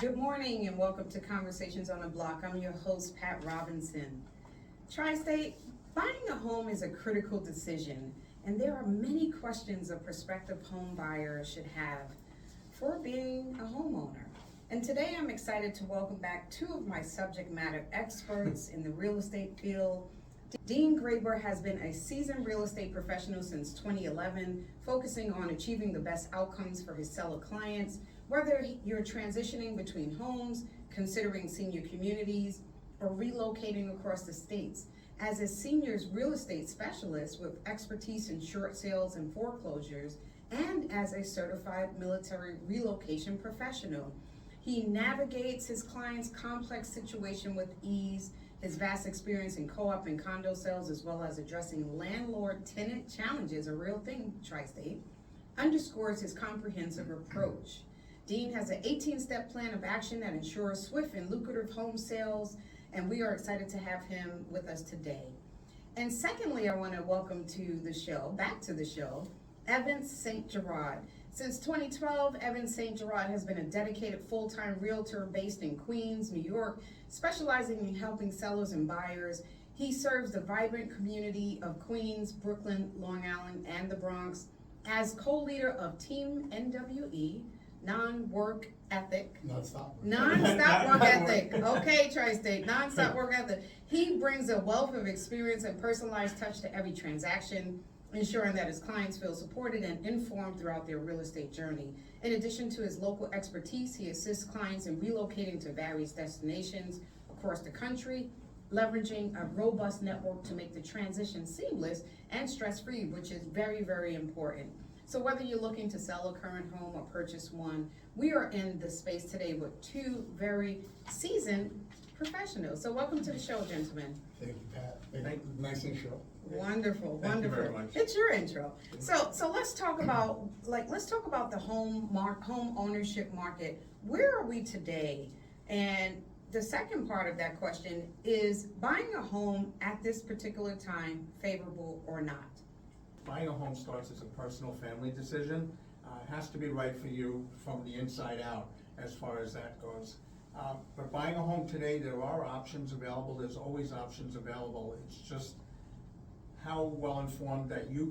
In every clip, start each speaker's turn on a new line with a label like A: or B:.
A: Good morning and welcome to Conversations on the Block. I'm your host, Pat Robinson. Tri-State, buying a home is a critical decision, and there are many questions a prospective home buyer should have for being a homeowner. And today I'm excited to welcome back two of my subject matter experts in the real estate field. Dean Graber has been a seasoned real estate professional since 2011, focusing on achieving the best outcomes for his seller clients. Whether you're transitioning between homes, considering senior communities, or relocating across the states. As a seniors real estate specialist with expertise in short sales and foreclosures, and as a certified military relocation professional, he navigates his clients' complex situation with ease. His vast experience in co-op and condo sales, as well as addressing landlord-tenant challenges, a real thing, Tri-State, underscores his comprehensive approach. Dean has an 18-step plan of action that ensures swift and lucrative home sales, and we are excited to have him with us today. And secondly, I want to welcome to the show, back to the show, Evantz Saint-Gerard. Since 2012, Evantz Saint-Gerard has been a dedicated full-time realtor based in Queens, New York, specializing in helping sellers and buyers. He serves the vibrant community of Queens, Brooklyn, Long Island, and the Bronx as co-leader of Team NWE, non-stop work ethic. Okay, Tri-State, non-stop work ethic. He brings a wealth of experience and personalized touch to every transaction, ensuring that his clients feel supported and informed throughout their real estate journey. In addition to his local expertise, he assists clients in relocating to various destinations across the country, leveraging a robust network to make the transition seamless and stress-free, which is very, very important. So whether you're looking to sell a current home or purchase one, we are in the space today with two very seasoned professionals. So welcome to the show, gentlemen.
B: Thank you, Pat. Nice intro.
A: Wonderful,
C: Thank
A: wonderful.
C: you very much.
A: It's your intro. So let's talk about the home ownership market. Where are we today? And the second part of that question is buying a home at this particular time favorable or not?
C: Buying a home starts as a personal family decision. It has to be right for you from the inside out as far as that goes. But buying a home today, there are options available. There's always options available. It's just how well informed that you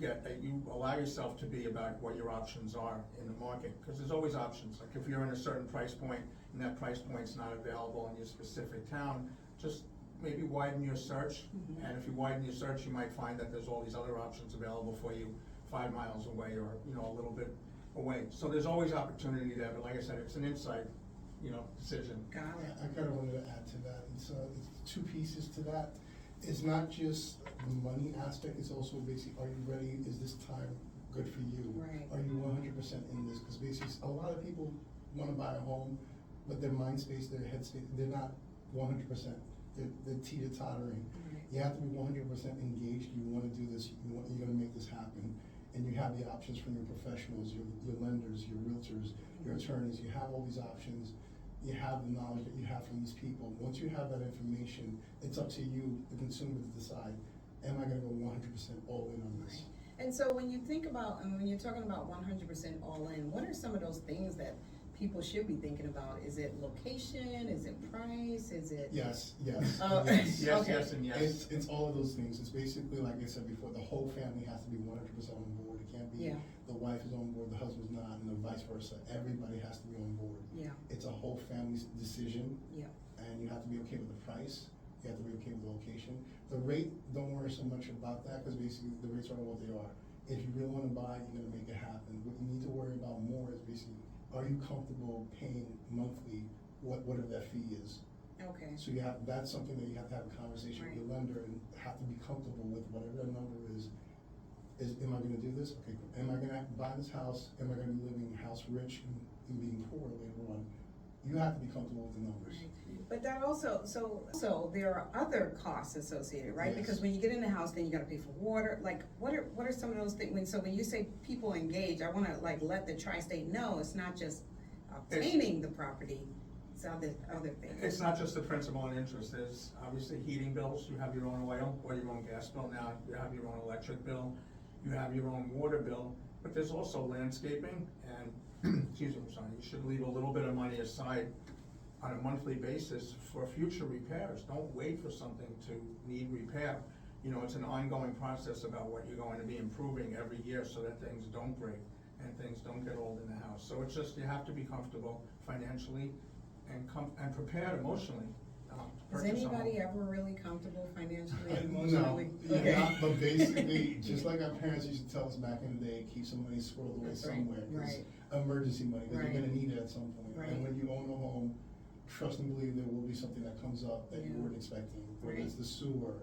C: allow yourself to be about what your options are in the market. Because there's always options. Like if you're in a certain price point and that price point's not available in your specific town, just maybe widen your search. Mm-hmm. And if you widen your search, you might find that there's all these other options available for you 5 miles away or a little bit away. So there's always opportunity there, but like I said, it's an inside decision.
A: Got it.
B: I kind of wanted to add to that. It's two pieces to that. It's not just the money aspect, it's also basically, are you ready? Is this time good for you?
A: Right.
B: Are you 100% in this? Because basically, a lot of people want to buy a home, but their mind space, their head space, they're not 100%. They're teeter-tottering. Right. You have to be 100% engaged. You want to do this, you're going to make this happen. And you have the options from your professionals, your lenders, your realtors, your attorneys. You have all these options. You have the knowledge that you have from these people. Once you have that information, it's up to you, the consumer, to decide, am I going to go 100% all in on this?
A: And so when you think about, and when you're talking about 100% all in, what are some of those things that people should be thinking about? Is it location? Is it price? Is it?
B: Yes.
C: Yes,
A: Okay.
C: yes, and yes.
B: It's all of those things. It's basically, like I said before, the whole family has to be 100% on board. It can't be the wife is on board, the husband's not, and the vice versa. Everybody has to be on board.
A: Yeah.
B: It's a whole family's decision.
A: Yeah.
B: And you have to be okay with the price. You have to be okay with the location. The rate, don't worry so much about that, because basically the rates are what they are. If you really want to buy, you're going to make it happen. What you need to worry about more is basically, are you comfortable paying monthly whatever that fee is?
A: Okay.
B: So that's something that you have to have a conversation with your lender and have to be comfortable with whatever that number is. Am I going to do this? Okay. Am I going to buy this house? Am I going to be living house rich and being poor later on? You have to be comfortable with the numbers.
A: Right. But that also, so there are other costs associated, right?
B: Yes.
A: Because when you get in the house, then you got to pay for water. Like, what are some of those things? When you say people engage, I want to let the Tri-State know it's not just obtaining the property. It's other things.
C: It's not just the principal and interest. There's obviously heating bills. You have your own oil or your own gas bill now. You have your own electric bill. You have your own water bill. But there's also landscaping and, excuse me, I'm sorry, you should leave a little bit of money aside on a monthly basis for future repairs. Don't wait for something to need repair. You know, it's an ongoing process about what you're going to be improving every year so that things don't break and things don't get old in the house. So it's just, you have to be comfortable financially and prepared emotionally to
A: Is
C: purchase a home.
A: anybody ever really comfortable financially and
B: No,
A: emotionally?
B: you're not, but basically, just like our parents used to tell us back in the day, keep some money squirreled away
A: That's right,
B: somewhere. 'Cause
A: right.
B: emergency money, because
A: Right.
B: you're gonna need it at some point.
A: Right.
B: And when you own a home, trust and believe there will be something that comes up that you
A: Yeah.
B: weren't expecting. Whether
A: Right.
B: it's the sewer,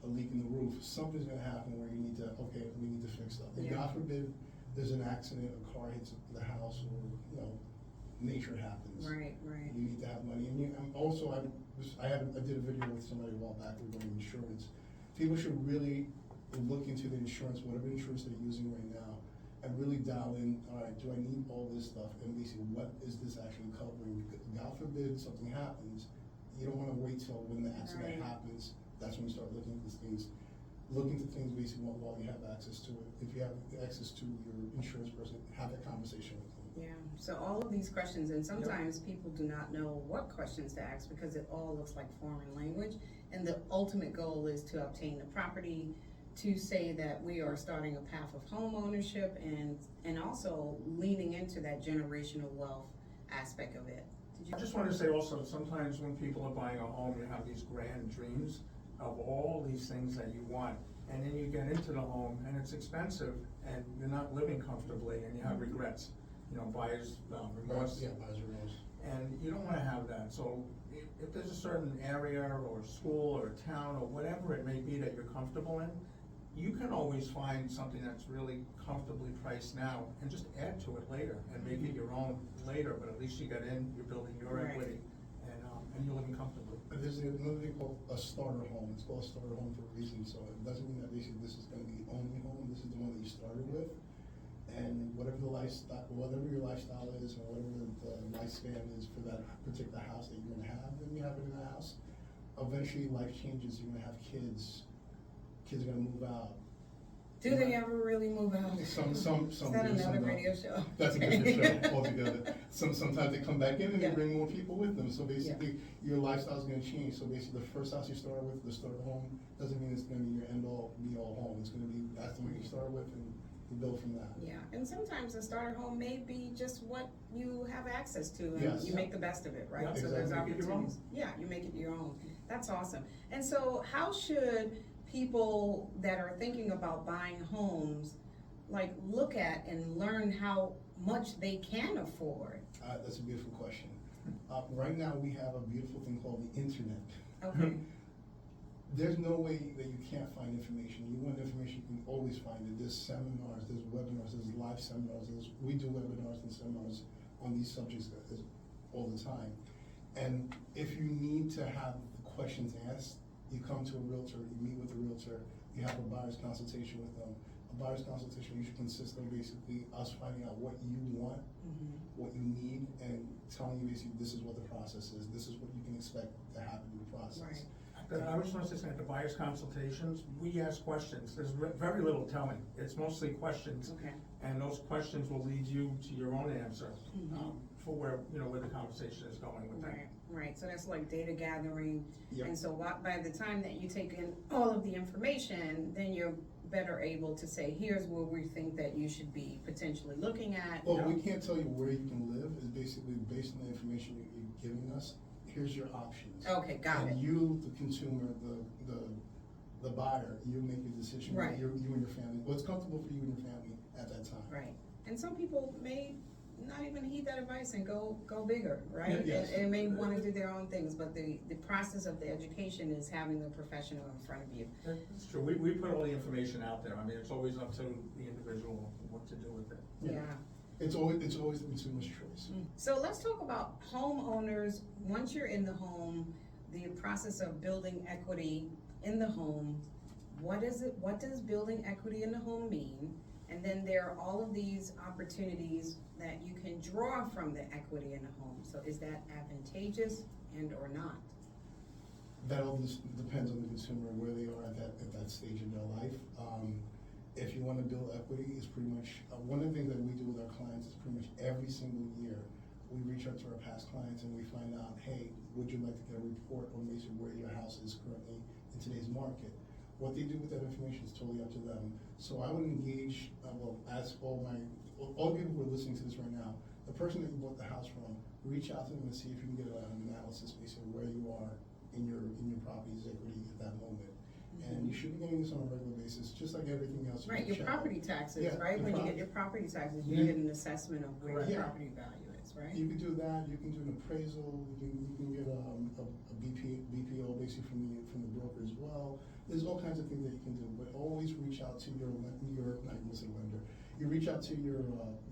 B: a leak in the roof, something's gonna happen where you need to, okay, we need to fix stuff. And
A: Yeah.
B: God forbid, there's an accident, a car hits the house, or, you know, nature happens.
A: Right, right.
B: You need to have money, and I did a video with somebody a while back regarding insurance. People should really look into the insurance, whatever insurance they're using right now, and really dial in, all right, do I need all this stuff, and basically, what is this actually covering? Because God forbid something happens, you don't wanna wait till when the accident
A: Right.
B: happens, that's when you start looking at these things. Look into things basically while you have access to it. If you have access to your insurance person, have that conversation with them.
A: Yeah, so all of these questions, and sometimes people do not know what questions to ask because it all looks like foreign language. And the ultimate goal is to obtain the property, to say that we are starting a path of home ownership and also leaning into that generational wealth aspect of it. Did
C: I
A: you?
C: just wanted to say also, sometimes when people are buying a home, you have these grand dreams of all these things that you want. And then you get into the home and it's expensive and you're not living comfortably and you have regrets, you know, buyer's remorse.
B: Yeah, buyer's remorse.
C: And you don't wanna have that, so if there's a certain area or school or town or whatever it may be that you're comfortable in, you can always find something that's really comfortably priced now and just add to it later and make it your own later, but at least you got in, you're building your
A: Right.
C: equity and you're living comfortably.
B: But there's another thing called a starter home. It's called a starter home for a reason, so it doesn't mean that basically this is gonna be the only home, this is the one that you started with. And whatever your lifestyle is, or whatever the lifespan is for that particular house that you're gonna have, then you have it in the house. Eventually, life changes, you're gonna have kids are gonna move out.
A: Do they ever really move out?
B: Some
A: Is
B: do,
A: that
B: some
A: another
B: don't.
A: radio show?
B: That's a different show altogether. Sometimes they come back in and they
A: Yeah.
B: bring more people with them, so basically, your lifestyle's gonna change. So basically, the first house you start with, the starter home, doesn't mean it's gonna be your end-all, be-all home. It's gonna be, that's the one you start with, and you build from that.
A: Yeah, and sometimes a starter home may be just what you have access to, and
B: Yes.
A: you make the best of it, right?
C: Yeah,
A: So there's
B: exactly.
C: Make it your own.
A: opportunities. Yeah, you make it your own. That's awesome. And so how should people that are thinking about buying homes, like, look at and learn how much they can afford?
B: That's a beautiful question. Right now, we have a beautiful thing called the internet.
A: Okay,
B: There's no way that you can't find information. You want information, you can always find it. There's seminars, there's webinars, there's live seminars, we do webinars and seminars on these subjects all the time. And if you need to have questions asked, you come to a realtor, you meet with a realtor, you have a buyer's consultation with them. A buyer's consultation usually consists of basically us finding out what you want, what you need, and telling you basically this is what the process is, this is what you can expect to happen in the process.
A: Right.
C: I was going to say, at the buyer's consultations, we ask questions. There's very little telling. It's mostly questions.
A: okay.
C: And those questions will lead you to your own answer,
A: Mhm.
C: for where, you know, where the conversation is going with them.
A: Right, right, so that's like data gathering.
B: Yep.
A: And so by the time that you take in all of the information, then you're better able to say, here's where we think that you should be potentially looking at.
B: Well, we can't tell you where you can live, it's basically based on the information you're giving us, here's your options.
A: Okay, got it.
B: And you, the consumer, the buyer, you make your decision,
A: Right.
B: you and your family, what's comfortable for you and your family at that time.
A: Right, and some people may not even heed that advice and go bigger, right?
B: Yes.
A: And may wanna do their own things, but the process of the education is having the professional in front of you.
C: It's true. We put all the information out there. I mean, it's always up to the individual what to do with it.
B: Yeah. It's always the consumer's choice.
A: So let's talk about homeowners, once you're in the home, the process of building equity in the home. What does building equity in the home mean? And then there are all of these opportunities that you can draw from the equity in the home. So is that advantageous and or not?
B: That all just depends on the consumer, where they are at that stage in their life. If you wanna build equity, it's pretty much, one of the things that we do with our clients is pretty much every single year, we reach out to our past clients and we find out, hey, would you like to get a report on basically where your house is currently in today's market? What they do with that information is totally up to them. So I would engage, ask all the people who are listening to this right now, the person that you bought the house from, reach out to them and see if you can get an analysis basically where you are in your property's equity at that moment. And you should be getting this on a regular basis, just like everything else.
A: Right, your
B: check.
A: property taxes,
B: Yeah,
A: right?
B: the
A: When you
B: pro-
A: get your property taxes,
B: Yeah.
A: you get an assessment of where
B: Correct.
A: your
B: Yeah.
A: property value is, right?
B: You can do that, you can do an appraisal, you can get a BPO basically from the broker as well. There's all kinds of things that you can do, but always reach out to your not even say lender, you reach out to your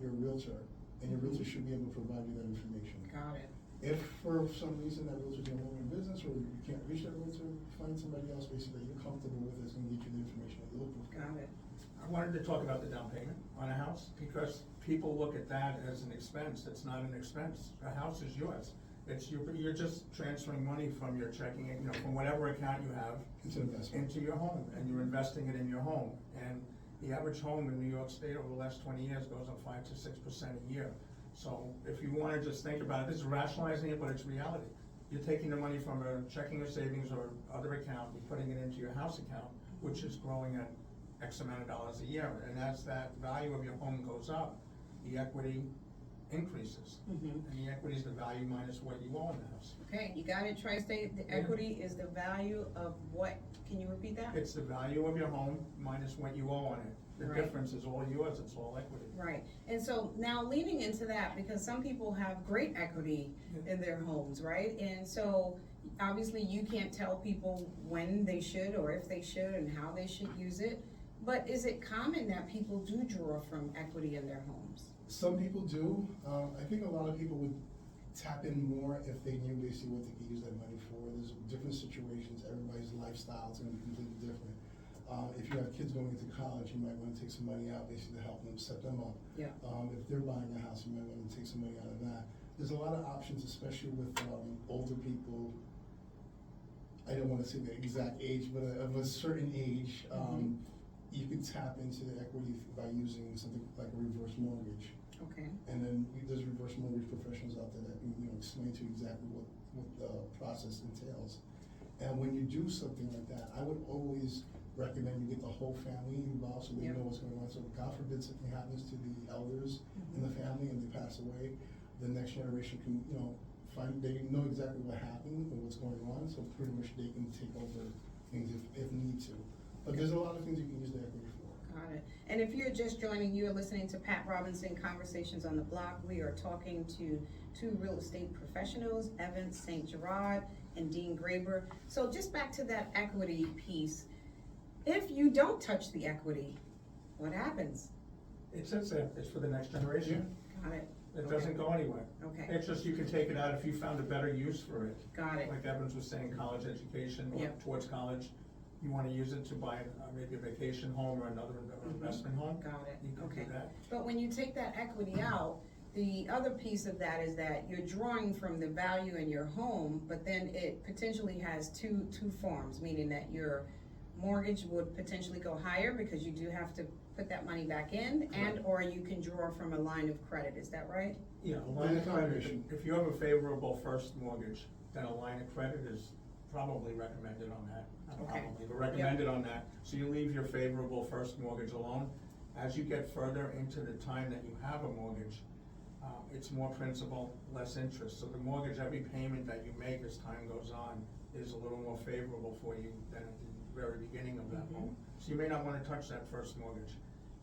B: realtor, and your realtor should be able to provide you that information.
A: Got it.
B: If for some reason that realtor's no longer in business, or you can't reach that realtor, find somebody else basically that you're comfortable with that's gonna get you the information that you're looking for.
A: Got it.
C: I wanted to talk about the down payment on a house, because people look at that as an expense. It's not an expense. A house is yours. You're just transferring money from your checking, from whatever account you have
B: It's an investment.
C: into your home, and you're investing it in your home. And the average home in New York State over the last 20 years goes up 5 to 6% a year. So if you wanna just think about it, this is rationalizing it, but it's reality. You're taking the money from a checking or savings or other account, you're putting it into your house account, which is growing at X amount of dollars a year. And as that value of your home goes up, the equity increases. And the equity is the value minus what you owe in the house.
A: Okay, you got it, Tri-State, the equity is the value of what, can you repeat that?
C: It's the value of your home minus what you owe on it. The
A: Right.
C: difference is all yours, it's all equity.
A: Right, and so now leaning into that, because some people have great equity in their homes, right? And so, obviously, you can't tell people when they should, or if they should, and how they should use it. But is it common that people do draw from equity in their homes?
B: Some people do. I think a lot of people would tap in more if they knew basically what they could use that money for. There's different situations, everybody's lifestyle is gonna be completely different. If you have kids going into college, you might wanna take some money out basically to help them set them up.
A: Yeah.
B: If they're buying a house, you might wanna take some money out of that. There's a lot of options, especially with older people. I don't wanna say the exact age, but of a certain age, you can tap into the equity by using something like a reverse mortgage.
A: Okay,
B: And then there's reverse mortgage professionals out there that can, explain to you exactly what the process entails. And when you do something like that, I would always recommend you get the whole family involved so they
A: Yeah.
B: know what's going on. So God forbid something happens to the elders in the family and they pass away, the next generation can, they know exactly what happened and what's going on, so pretty much they can take over things if need to. But there's a lot of things you can use the equity for.
A: got it. And if you're just joining, you are listening to Pat Robinson, Conversations on the Block. We are talking to two real estate professionals, Evantz Saint-Gerard and Dean Graber. So just back to that equity piece, if you don't touch the equity, what happens?
C: It sits there, it's for the next generation.
A: Got it,
C: It doesn't go anywhere.
A: okay,
C: It's just you can take it out if you found a better use for it.
A: got it.
C: Like Evans was saying, college education, or
A: Yep.
C: towards college, you wanna use it to buy maybe a vacation home or another investment home.
A: Got it,
C: You can
A: okay.
C: do that.
A: But when you take that equity out, the other piece of that is that you're drawing from the value in your home, but then it potentially has two forms, meaning that your mortgage would potentially go higher because you do have to put that money back in, and or you can draw from a line of credit, is that right?
C: Yeah, a line of credit,
B: combination.
C: if you have a favorable first mortgage, then a line of credit is probably recommended on that. Not
A: Okay.
C: probably, but recommended on that. So you leave your favorable first mortgage alone. As you get further into the time that you have a mortgage, it's more principal, less interest. So the mortgage, every payment that you make as time goes on is a little more favorable for you than at the very beginning of that home. So you may not wanna touch that first mortgage.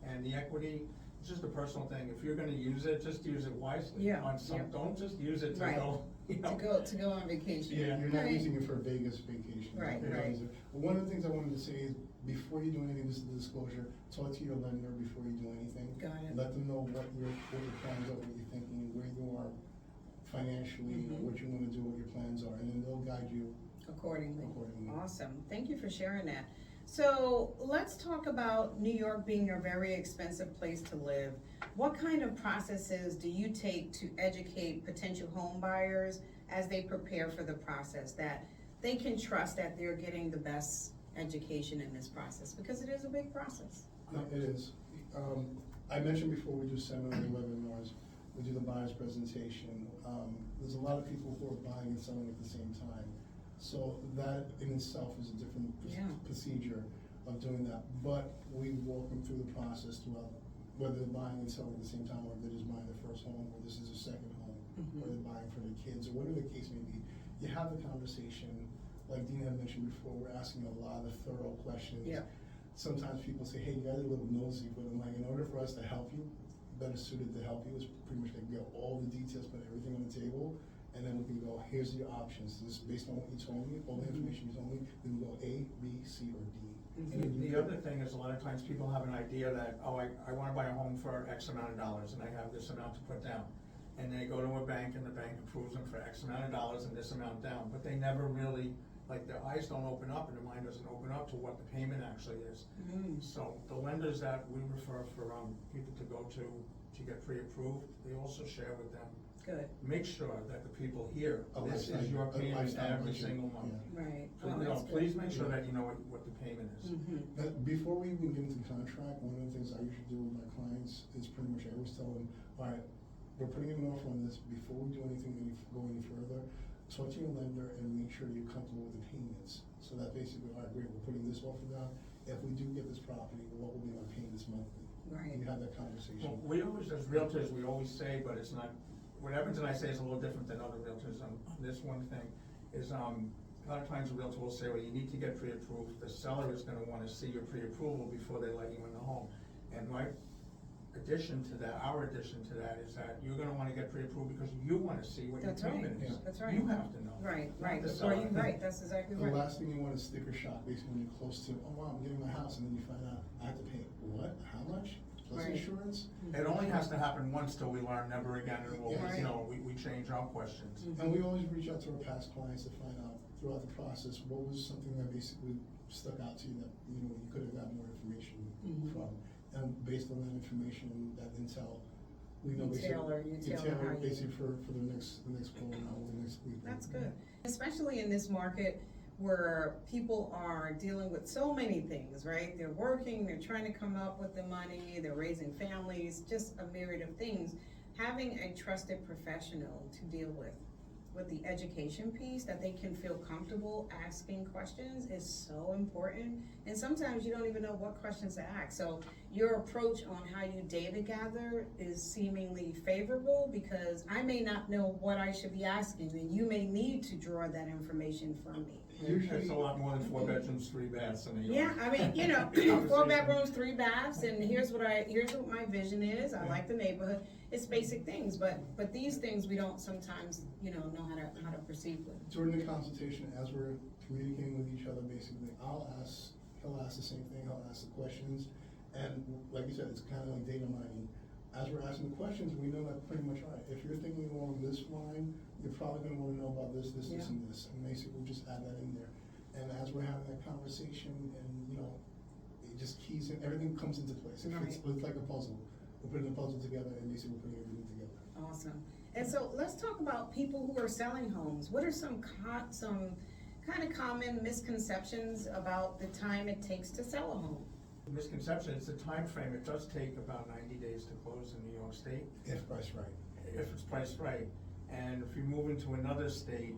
C: And the equity, it's just a personal thing. If you're gonna use it, just use it wisely.
A: Yeah,
C: On some,
A: yeah.
C: don't just use it to
A: Right.
C: go,
A: To go on vacation.
C: Yeah.
B: You're not
A: Right.
B: using it for a Vegas vacation.
A: Right,
B: You're not
A: right.
B: using it- But one of the things I wanted to say is, before you do anything, this is the disclosure, talk to your lender before you do anything.
A: Got it.
B: Let them know what your plans are, what you're thinking, where you are financially, what you wanna do, what your plans are, and then they'll guide you
A: Accordingly.
B: accordingly.
A: Awesome, thank you for sharing that. So let's talk about New York being a very expensive place to live. What kind of processes do you take to educate potential home buyers as they prepare for the process, that they can trust that they're getting the best education in this process, because it is a big process?
B: No, it is. I mentioned before we do seminars and webinars. we do the buyer's presentation. There's a lot of people who are buying and selling at the same time. So that in itself is a different procedure of doing that. But we walk them through the process throughout, whether they're buying and selling at the same time, or if they're just buying their first home, or this is their second home, or they're buying for their kids, or whatever the case may be. You have the conversation, like Dina had mentioned before, we're asking a lot of thorough questions.
A: Yeah.
B: Sometimes people say, hey, you guys are a little nosy, but I'm like, in order for us to help you, better suited to help you is pretty much to get all the details, put everything on the table, and then we can go, here's your options. This is based on what you told me, all the information you told me, then we go A, B, C, or D.
C: And the other thing is, a lot of times people have an idea that, oh, I wanna buy a home for X amount of dollars, and I have this amount to put down. And they go to a bank, and the bank approves them for X amount of dollars and this amount down, but they never really, like, their eyes don't open up, and their mind doesn't open up to what the payment actually is. So the lenders that we refer for, people to go to get pre-approved, they also share with them.
A: Good.
C: Make sure that the people hear, this
B: lifestyle-
C: is your
B: a
C: payment
B: lifestyle
C: every
B: budget,
C: single month.
A: Right.
C: So,
A: Oh,
C: you know,
A: that's good.
C: please make sure that you know what the payment is.
B: Before we even get into contract, one of the things I usually do with my clients is pretty much I always tell them, all right, we're putting an offer on this. Before we do anything, go any further, talk to your lender and make sure you're comfortable with the payments. So that basically, all right, great, we're putting this offer down. If we do get this property, what will be my payments monthly?
A: Right.
B: You have that conversation.
C: Well, we always, as realtors, we always say, but it's not, what Evans and I say is a little different than other realtors on this one thing, is, a lot of times a realtor will say, well, you need to get pre-approved, the seller is gonna wanna see your pre-approval before they let you in the home. And my addition to that, our addition to that is that you're gonna wanna get pre-approved because you wanna see what your
A: That's right.
C: payment is.
A: That's right.
C: You have to know.
A: Right,
C: not
A: right,
C: the
A: that's right,
C: seller.
A: that's exactly
B: The
A: right.
B: last thing you want is sticker shock, basically when you're close to, oh wow, I'm getting my house, and then you find out, I have to pay, what, how much? Plus
A: Right.
B: insurance?
C: It only has to happen once till we learn never again, and we'll,
B: Right.
C: you know, we change our questions.
B: And we always reach out to our past clients to find out throughout the process, what was something that basically stuck out to you that, you know, you could have got more information from. And based on that information, that intel, we know
A: You
B: basically.
A: tailor how you-
B: Basically for the next go around, the next week.
A: That's good. Especially in this market where people are dealing with so many things, right? They're working, they're trying to come up with the money, they're raising families, just a myriad of things. Having a trusted professional to deal with the education piece, that they can feel comfortable asking questions is so important. And sometimes you don't even know what questions to ask. So your approach on how you data gather is seemingly favorable, because I may not know what I should be asking, and you may need to draw that information from me.
C: Usually it's a lot more than 4 bedrooms, 3 baths in a yard.
A: Yeah, I mean, you know, 4 bedrooms, 3 baths, and here's what my vision is. I like the neighborhood. It's basic things, but these things we don't sometimes, you know how to proceed with.
B: During the consultation, as we're communicating with each other, basically, he'll ask the same thing, he'll ask the questions, and like you said, it's kind of like data mining. As we're asking the questions, we know that pretty much, all right, if you're thinking along this line, you're probably gonna wanna know about this, and this, and basically we'll just add that in there. And as we're having that conversation, and, you know, it just keys in, everything comes into place. It's like a puzzle. We're putting the puzzle together, and basically we're putting everything together.
A: Awesome. And so let's talk about people who are selling homes. What are some kind of common misconceptions about the time it takes to sell a home?
C: The misconception is the time frame. It does take about 90 days to close in New York State.
B: If priced right.
C: If it's priced right. And if you move into another state,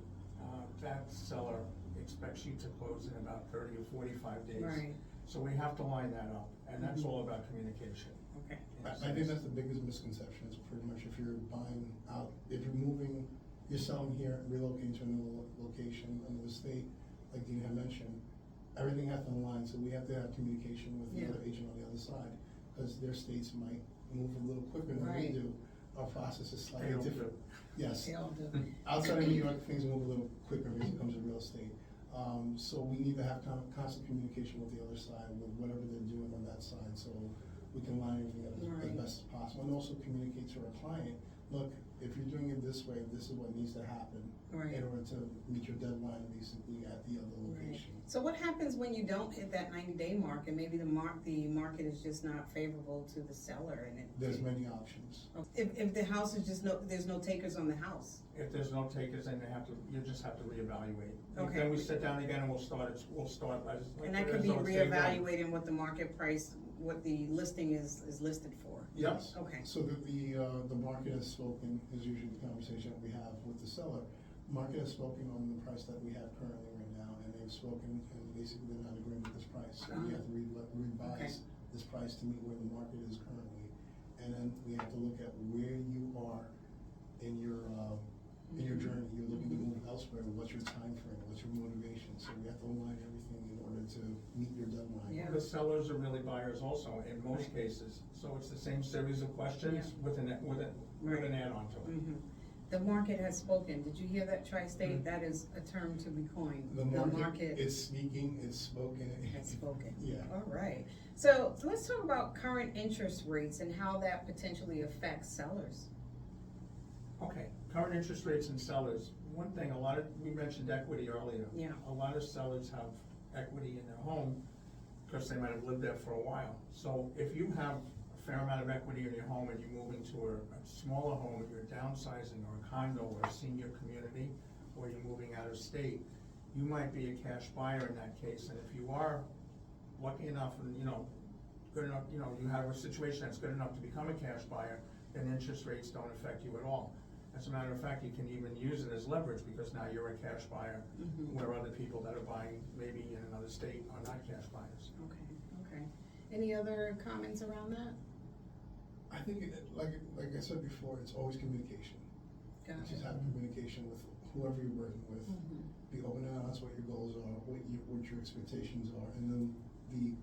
C: that seller expects you to close in about 30 or 45 days.
A: Right.
C: So we have to line that up, and that's all about communication.
A: Okay.
B: I think that's the biggest misconception, is pretty much if you're buying out, if you're moving, you're selling here, relocating to another location, another state, like Dina had mentioned, everything has to align, so we have to have communication with the other agent on the other side, because their states might move a little quicker than we do. Our process is slightly
C: They all
B: different. Yes.
A: They all do.
B: Outside of New York, things move a little quicker when it comes to real estate. So we need to have constant communication with the other side, with whatever they're doing on that side, so we can line everything up as best as possible. And also communicate to our client, look, if you're doing it this way, this is what needs to happen in order to meet your deadline, basically, at the other location.
A: So what happens when you don't hit that 90-day mark, and maybe the market is just not favorable to the seller, and
B: There's many options.
A: if the house is just there's no takers on the house?
C: If there's no takers, then you just have to reevaluate.
A: Okay.
C: Then we sit down again and we'll start,
A: And that could be reevaluating what the market price what the listing is listed for?
C: Yes.
A: Okay.
B: So the market has spoken, is usually the conversation that we have with the seller. Market has spoken on the price that we have currently right now, and they've spoken, and basically they're not agreeing with this price. So we have to revise this price to meet where the market is currently. And then we have to look at where you are in your journey. You're looking to move elsewhere. What's your time frame? What's your motivation? So we have to align everything in order to meet your deadline.
A: Yeah.
C: The sellers are really buyers also in most cases, so it's the same series of questions with an add-on to it.
A: Mhm. The market has spoken. Did you hear that, Tri-State?
C: Mhm.
A: That is a term to be coined.
B: The market is speaking, it's spoken.
A: has spoken.
B: Yeah.
A: All right. So let's talk about current interest rates and how that potentially affects sellers.
C: Okay, current interest rates and sellers, one thing, we mentioned equity earlier.
A: Yeah.
C: A lot of sellers have equity in their home because they might have lived there for a while. So if you have a fair amount of equity in your home and you move into a smaller home, you're downsizing, or a condo, or a senior community, or you're moving out of state, you might be a cash buyer in that case. And if you are lucky enough and, good enough, you have a situation that's good enough to become a cash buyer, then interest rates don't affect you at all. As a matter of fact, you can even use it as leverage, because now you're a cash buyer, where other people that are buying maybe in another state are not cash buyers.
A: Okay. Any other comments around that?
B: I think, like I said before, it's always communication.
A: Gotcha.
B: Just have communication with whoever you're working with. Be open and honest what your goals are, what your expectations are, and then the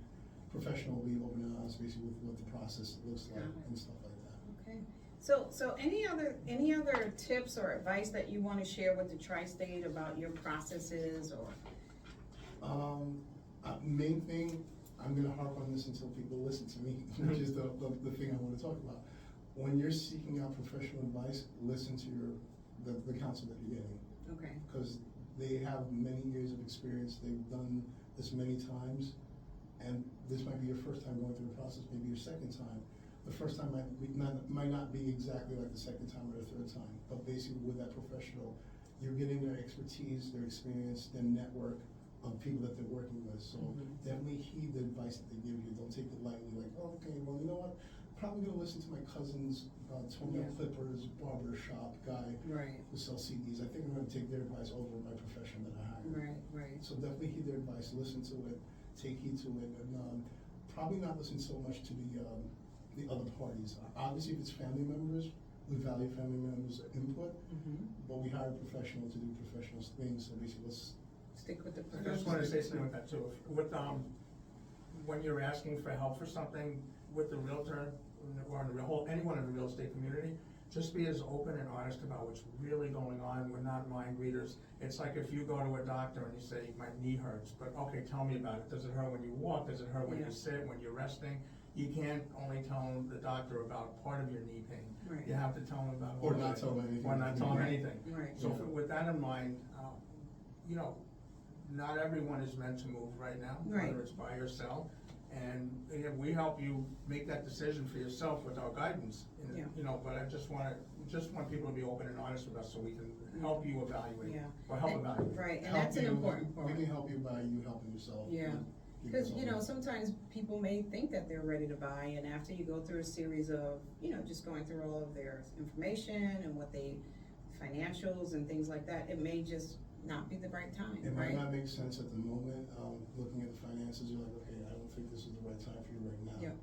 B: professional will be open and honest basically with what the process looks like and stuff like that.
A: Okay. So any other tips or advice that you want to share with the Tri-State about your processes or?
B: Main thing, I'm gonna harp on this until people listen to me, which is the thing I wanna talk about. When you're seeking out professional advice, listen to the counsel that you're getting.
A: Okay.
B: Because they have many years of experience, they've done this many times, and this might be your first time going through the process, maybe your second time. The first time might not be exactly like the second time or the third time, but basically with that professional, you're getting their expertise, their experience, their network of people that they're working with. So definitely heed the advice that they give you. Don't take it lightly, like, oh, okay, well, you know what? Probably gonna listen to my cousin's toenail clippers barber shop guy who sells CDs. I think I'm gonna take their advice over my profession that I hire.
A: Right.
B: So definitely heed their advice, listen to it, take heed to it, and probably not listen so much to the other parties. Obviously, if it's family members, we value family members' input, but we hire a professional to do professional things. So basically, let's
A: stick with the
C: I just wanted to say something with that too. When you're asking for help for something with the realtor or anyone in the real estate community, just be as open and honest about what's really going on. We're not mind readers. It's like if you go to a doctor and you say, my knee hurts, but okay, tell me about it. Does it hurt when you walk? Does it hurt when you sit, when you're resting? You can't only tell the doctor about part of your knee pain.
A: Right.
C: You have to tell them about
B: or not tell them anything.
C: Or not tell them anything.
A: Right.
C: So with that in mind, not everyone is meant to move right now, whether it's buy or sell. And we help you make that decision for yourself with our guidance. But I just want people to be open and honest with us so we can help you evaluate or help evaluate.
A: Right, and that's an important part.
B: We can help you by you helping yourself.
A: Yeah. Because, sometimes people may think that they're ready to buy, and after you go through a series of, just going through all of their information and financials and things like that, it may just not be the right time,
B: It might not make sense at the moment, looking at the finances, you're like, okay, I don't think this is the right time for you right now.
A: Yeah.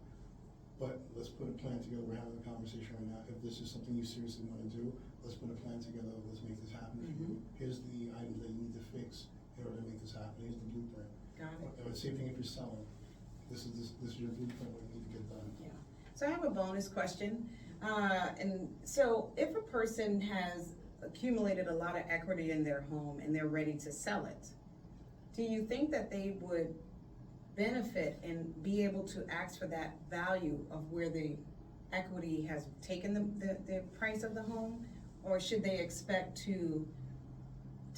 B: But let's put a plan together, we're having a conversation right now, if this is something you seriously wanna do, let's put a plan together, let's make this happen for you. Here's the items that you need to fix in order to make this happen, here's the blueprint.
A: Got it.
B: And the same thing if you're selling, this is your blueprint, what you need to get done.
A: Yeah. So I have a bonus question. And so if a person has accumulated a lot of equity in their home and they're ready to sell it, do you think that they would benefit and be able to ask for that value of where the equity has taken the price of the home? Or should they expect to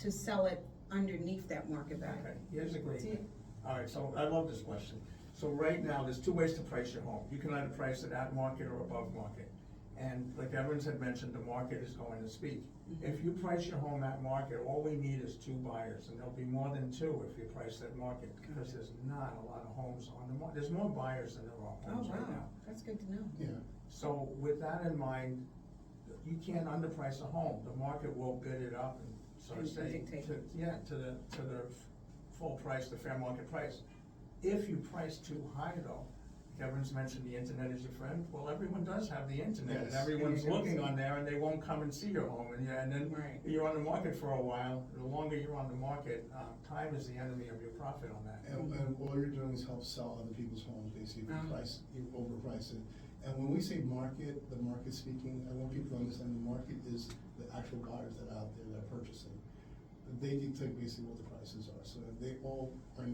A: sell it underneath that market value?
C: Okay, here's a great thing. All right, so I love this question. So right now, there's two ways to price your home. You can either price it at market or above market. And like Evans had mentioned, the market is going to speak.
A: Mhm.
C: If you price your home at market, all we need is 2 buyers, and there'll be more than 2 if you price at market, because there's not a lot of homes on the market. There's more buyers than there are
A: Oh,
C: homes right now.
A: wow, that's good to know.
B: Yeah,
C: So with that in mind, you can't underprice a home. The market will bid it up and sort of
A: And
C: say,
A: dictate.
C: to the full price, the fair market price. If you price too high though, Kevin's mentioned the internet is your friend, well, everyone does have the internet, and
B: Yes.
C: everyone's
A: And you
C: looking
A: can see.
C: on there, and they won't come and see your home, and then
A: Right.
C: you're on the market for a while. The longer you're on the market, time is the enemy of your profit on that.
B: and all you're doing is help sell other people's homes, basically, if
A: Uh-huh.
B: you overprice it. And when we say market, the market speaking, I want people to understand the market is the actual buyers that are out there that are purchasing. They dictate basically what the prices are, so they all are,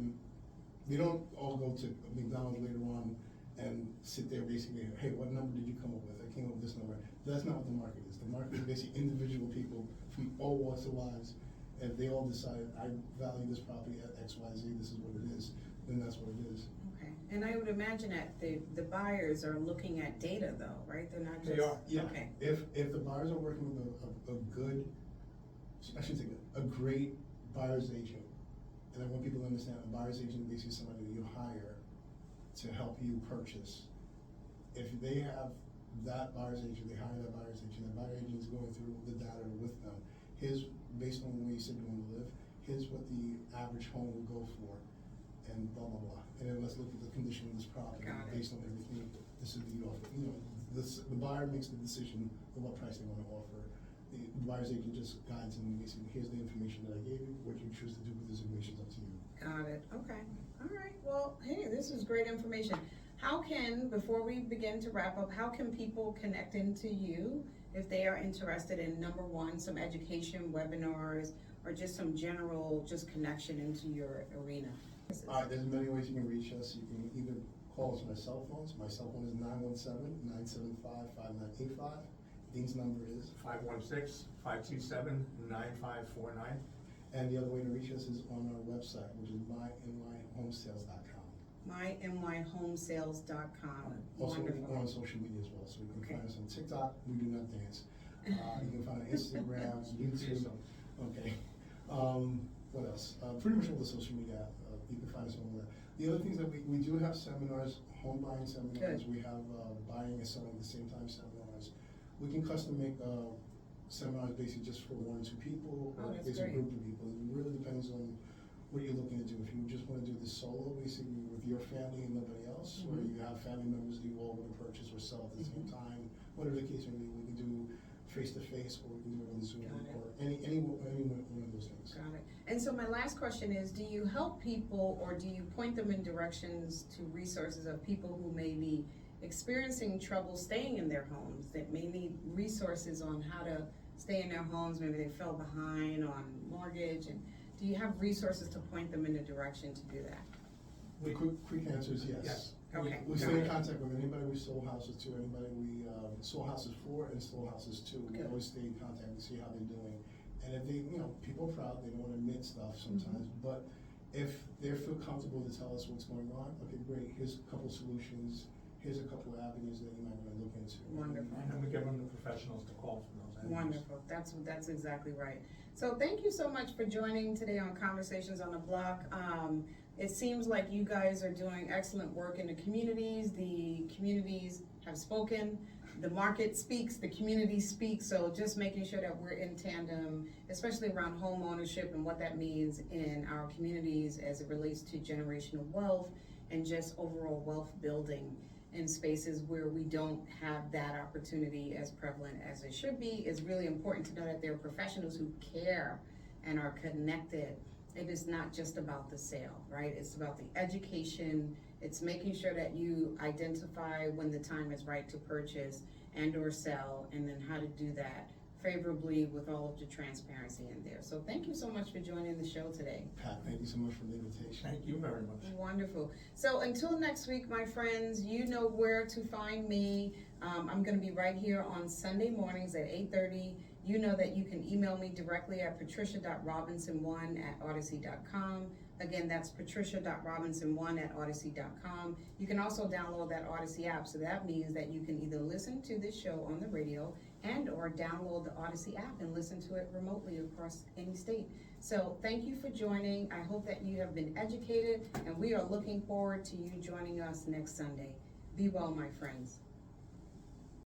B: they don't all go to McDonald's later on and sit there basically, hey, what number did you come up with? I came up with this number. That's not what the market is. The market is basically individual people from all walks of lives. If they all decide, I value this property at X, Y, Z, this is what it is, then that's what it is.
A: Okay, and I would imagine that the buyers are looking at data though, right? They're not just.
C: They are,
B: Yeah,
A: Okay,
B: if the buyers are working with a good, I shouldn't say good, a great buyer's agent, and I want people to understand, a buyer's agent is basically somebody that you hire to help you purchase. If they have that buyer's agent, they hire that buyer's agent, that buyer agent is going through the data with them. Here's, based on where you said you want to live, here's what the average home will go for, and blah, blah, blah. And then let's look at the condition of this property,
A: Got it.
B: based on everything, this is the offer, the buyer makes the decision of what price they want to offer. The buyer's agent just guides them, basically, here's the information that I gave you, what you choose to do with this information is up to you.
A: got it, okay, all right, well, hey, this is great information. How can, before we begin to wrap up, how can people connect into you if they are interested in, number one, some education webinars, or just some general, just connection into your arena?
B: There's many ways you can reach us. You can either call us on our cell phones. My cell phone is 917-975-5985. Dean's number is,
C: 516-527-9549.
B: and the other way to reach us is on our website, which is mynymhomesales.com.
A: mynymhomesales.com.
B: Also, we're
A: Wonderful.
B: on social media as well, so you can
A: Okay.
B: find us on TikTok. We do not dance. You can find us on Instagram, YouTube. Okay. What else? Pretty much all the social media. You can find us on there. The other things that we do have seminars, home buying seminars.
A: Good.
B: We have buying and selling at the same time seminars. We can custom make seminars basically just for 1 or 2 people,
A: Oh,
B: or
A: that's
B: basically a
A: great.
B: group of people. It really depends on what you're looking to do. If you just want to do this solo, basically with your family and nobody else, or
A: Mhm.
B: you have family members that you all want to purchase or sell at the same
A: Mhm.
B: time, whatever the case may be, we can do face-to-face, or we can do it on Zoom,
A: Got it.
B: or any one of those things.
A: Got it. And so my last question is, do you help people, or do you point them in directions to resources of people who may be experiencing trouble staying in their homes, that may need resources on how to stay in their homes, maybe they fell behind on mortgage, and do you have resources to point them in a direction to do that?
B: The quick answer is yes.
C: Yes.
A: Okay.
B: We stay in contact with anybody we sold houses to, anybody we sold houses for and sold houses to. We
A: Good.
B: always stay in contact to see how they're doing. And if they, people are proud, they don't want to admit stuff sometimes,
A: Mm-hmm.
B: but if they feel comfortable to tell us what's going on, okay, great, here's a couple solutions, here's a couple avenues that you might want to look into.
A: Wonderful.
C: And then we give them the professionals to call from those avenues.
A: Wonderful, that's exactly right. So thank you so much for joining today on Conversations on the Block. It seems like you guys are doing excellent work in the communities have spoken, the market speaks, the community speaks, so just making sure that we're in tandem, especially around home ownership and what that means in our communities as it relates to generational wealth and just overall wealth building in spaces where we don't have that opportunity as prevalent as it should be. It's really important to know that there are professionals who care and are connected. It is not just about the sale, right? It's about the education. It's making sure that you identify when the time is right to purchase and or sell, and then how to do that favorably with all of the transparency in there. So thank you so much for joining the show today.
B: Pat, thank you so much for the invitation.
C: Thank you very much.
A: Wonderful. So until next week, my friends, you know where to find me. I'm going to be right here on Sunday mornings at 8:30. You know that you can email me directly at patricia.robinson1@odyssey.com. Again, that's patricia.robinson1@odyssey.com. You can also download that Odyssey app, so that means that you can either listen to this show on the radio and or download the Odyssey app and listen to it remotely across any state. So thank you for joining. I hope that you have been educated, and we are looking forward to you joining us next Sunday. Be well, my friends.